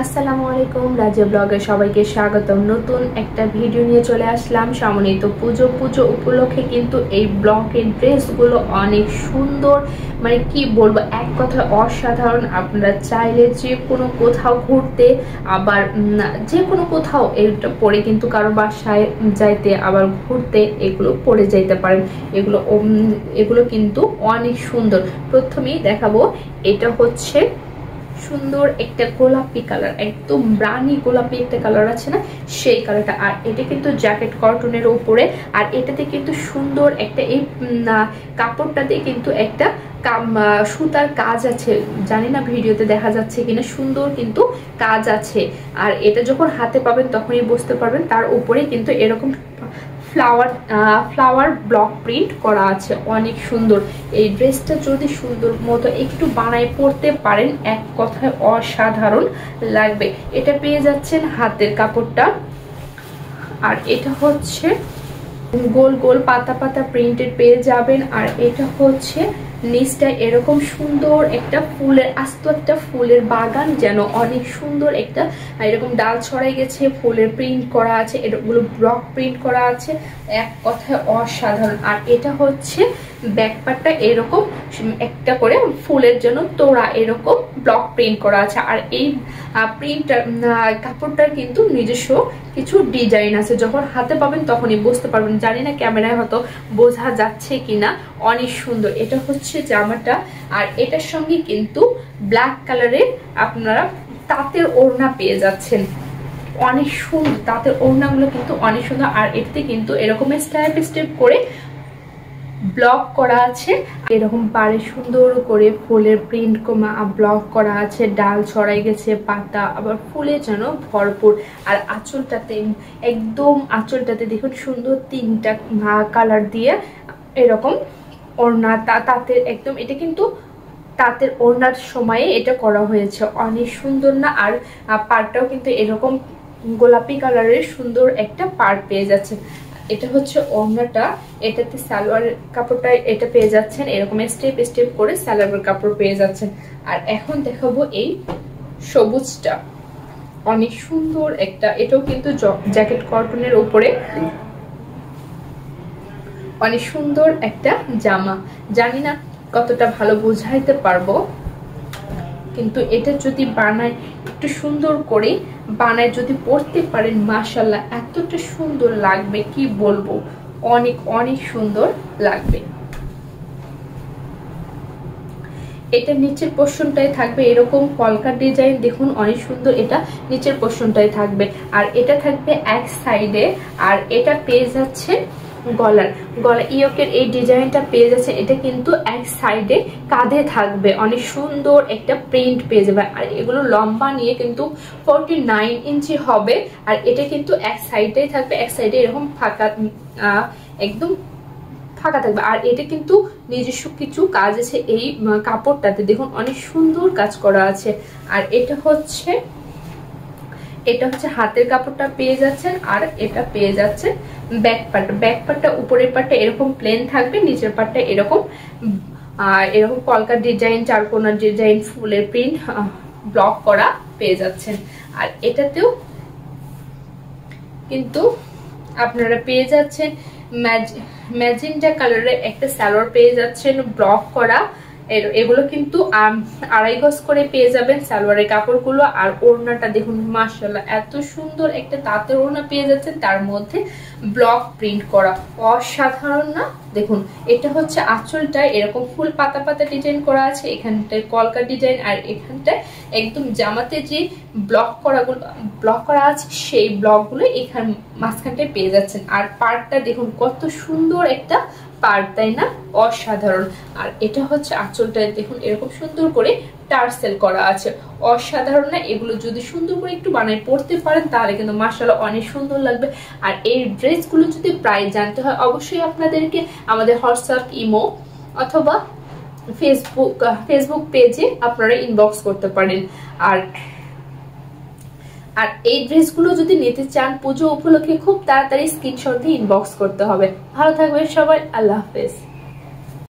আসসালামু আলাইকুম, রাজিয়া ব্লগে সবাইকে স্বাগতম। নতুন একটা ভিডিও নিয়ে চলে আসলাম। সামনে তো পুজো উপলক্ষে কিন্তু এই ব্লকের ড্রেসগুলো অনেক সুন্দর, মানে কি বলবো, এক কথায় অসাধারণ। আপনারা চাইলে যে কোনো কোথাও ঘুরতে, আবার যে কোনো কোথাও এটা পরে কিন্তু কারো বাসায় যাইতে আবার ঘুরতে এগুলো পরে যাইতে পারেন। এগুলো কিন্তু অনেক সুন্দর। প্রথমেই দেখাবো, এটা হচ্ছে সুন্দর একটা গোলাপি কালার, একদম রানী গোলাপি একটা কালার আছে না, সেই কালারটা। আর এটা কিন্তু জ্যাকেট কটনের উপরে, আর এটাতে কিন্তু সুন্দর একটা এই কাপড়টাতে কিন্তু একটা সুতার কাজ আছে, জানি না ভিডিওতে দেখা যাচ্ছে কিনা, সুন্দর কিন্তু কাজ আছে। আর এটা যখন হাতে পাবেন তখনই বুঝতে পারবেন। তার উপরে কিন্তু এরকম ফ্লাওয়ার ব্লক প্রিন্ট করা আছে, অনেক সুন্দর। এই ড্রেসটা যদি সুন্দর মতো একটু বানায় পরতে পারেন, এক কথায় অসাধারণ লাগবে। এটা পেয়ে যাচ্ছেন হাতের কাপড়টা, আর এটা হচ্ছে গোল গোল পাতা পাতা প্রিন্টেড পেয়ে যাবেন। আর এটা হচ্ছে নিচটা এরকম সুন্দর একটা ফুলের আস্ত একটা ফুলের বাগান, যেন অনেক সুন্দর একটা এরকম ডাল ছড়াই গেছে, ফুলের প্রিন্ট করা আছে, এগুলো ব্লক প্রিন্ট করা আছে, এক কথায় অসাধারণ। আর এটা হচ্ছে ব্যাকপার্টটা এরকম একটা করে ফুলের জন্য তোড়া এরকম ব্লক প্রিন্ট করা আছে। আর এই প্রিন্টটার কাপড়টার কিন্তু নিজস্ব কিছু ডিজাইন আছে, যখন হাতে পাবেন তখনই বুঝতে পারবেন। জানি না ক্যামেরায় হয়তো বোঝা যাচ্ছে কিনা, অনেক সুন্দর। এটা হচ্ছে জামাটা, আর এটার সঙ্গে কিন্তু ব্ল্যাক কালারের আপনারা তাঁতের ওড়না পেয়ে যাচ্ছেন, অনেক সুন্দর। তাঁতের ওড়নাগুলো কিন্তু অনেক সুন্দর। আর এটাতে কিন্তু এরকম স্টেপ করে ব্লক করা আছে, এরকম পাড়ে সুন্দর করে ফুলের প্রিন্ট ব্লক করা আছে, ডাল ছড়াই গেছে, পাতা আবার ফুলে যেন ভরপুর। আর আঁচলটাতে একদম আঁচলটাতে দেখুন সুন্দর তিনটা কালার দিয়ে এরকম ওড়না তাঁতের, একদম এটা কিন্তু তাঁতের ওড়নার সময়ে এটা করা হয়েছে, অনেক সুন্দর না? আর পাড়টাও কিন্তু এরকম গোলাপি কালারের সুন্দর একটা পাড় পেয়ে যাচ্ছে। এটা হচ্ছে ওড়নাটা, এটাতে সালোয়ার কাপড়টা এটা পেয়ে যাচ্ছেন, এরকম স্টেপ করে সালোয়ার কাপড় পেয়ে যাচ্ছেন। আর এখন দেখাবো এই সবুজটা, অনেক সুন্দর একটা, এটাও কিন্তু জ্যাকেট কটনের উপরে অনেক সুন্দর একটা জামা। জানি না কতটা ভালো বোঝাইতে পারবো, কিন্তু এটা যদি বানায় একটু সুন্দর করে বানায় যদি পরতে পারেন, মাশাআল্লাহ এতটা সুন্দর লাগবে, কি বলবো, অনেক অনেক সুন্দর লাগবে। এটা নিচের পোর্শনটাই থাকবে এরকম কলকা ডিজাইন, দেখুন অনেক সুন্দর, এটা নিচের পোর্শনটাই থাকবে। আর এটা থাকবে এক সাইডে, আর এটা পেয়ে যাচ্ছে গলা ইয়োকের এই ডিজাইনটা পেয়ে যাচ্ছে, এটা কিন্তু এক সাইডে কাঁধে থাকবে, অনেক সুন্দর একটা প্রিন্ট পেয়ে যাবে। আর এগুলো লম্বা নিয়ে কিন্তু 49 ইঞ্চি হবে। আর এটা কিন্তু এক সাইডেই থাকবে, এক সাইডে এরকম ফাঁকা, একদম ফাঁকা থাকবে। আর এটা কিন্তু নিজস্ব কিছু কাজ আছে এই কাপড়টাতে, দেখুন অনেক সুন্দর কাজ করা আছে। আর এটা হচ্ছে হাতের কাপড়টা পেয়ে যাচ্ছেন। আর এটা পেয়ে যাচ্ছে ব্যাকপার্টটা উপরের পার্টটা এরকম প্লেন থাকবে, নিচের পার্টটা এরকম কলকার ডিজাইন, চারকোনার ডিজাইন, ফুলের প্রিন্ট ব্লক করা পেয়ে যাচ্ছেন। আর এটাতেও কিন্তু আপনারা পেয়ে যাচ্ছেন ম্যাজেন্টা কালারের একটা সালোয়ার পেয়ে যাচ্ছেন ব্লক করা। এগুলো কিন্তু 2.5 গজ করে পেয়ে যাবেন সালোয়ারের কাপড়গুলো। আর ওড়নাটা দেখুন, মাশাআল্লাহ এত সুন্দর একটা তাঁতের ওড়না পেয়ে যাচ্ছেন, তার মধ্যে ব্লক প্রিন্ট করা, অসাধারণ না? দেখুন এটা হচ্ছে আঁচলটায় এরকম ফুল পাতা পাতা ডিজাইন করা আছে, এখানটায় কলকা ডিজাইন, আর এখানটায় একদম জামাতে যে ব্লক করা আছে সেই ব্লকগুলো এখান মাঝখানটায় পেয়ে যাচ্ছেন। আর পাড়টা দেখুন কত সুন্দর একটা পাড়, তাই না? অসাধারণ। আর এটা হচ্ছে আঁচলটায় দেখুন এরকম সুন্দর করে টার্সেল করা আছে, অসাধারণ না? এগুলো যদি সুন্দর করে একটু বানায় পড়তে পারেন তাহলে কিন্তু মাশাআল্লাহ অনেক সুন্দর লাগবে। আর এই ড্রেসগুলো যদি প্রাইস জানতে হয়, অবশ্যই আপনাদেরকে আমাদের হোয়াটসঅ্যাপ, ইমো অথবা ফেসবুক পেজে আপনারা ইনবক্স করতে পারেন। আর এই ড্রেসগুলো যদি নিতে চান পুজো উপলক্ষে, খুব তাড়াতাড়ি স্ক্রিনশট দিয়ে ইনবক্স করতে হবে। ভালো থাকবেন সবাই, আল্লাহ হাফেজ।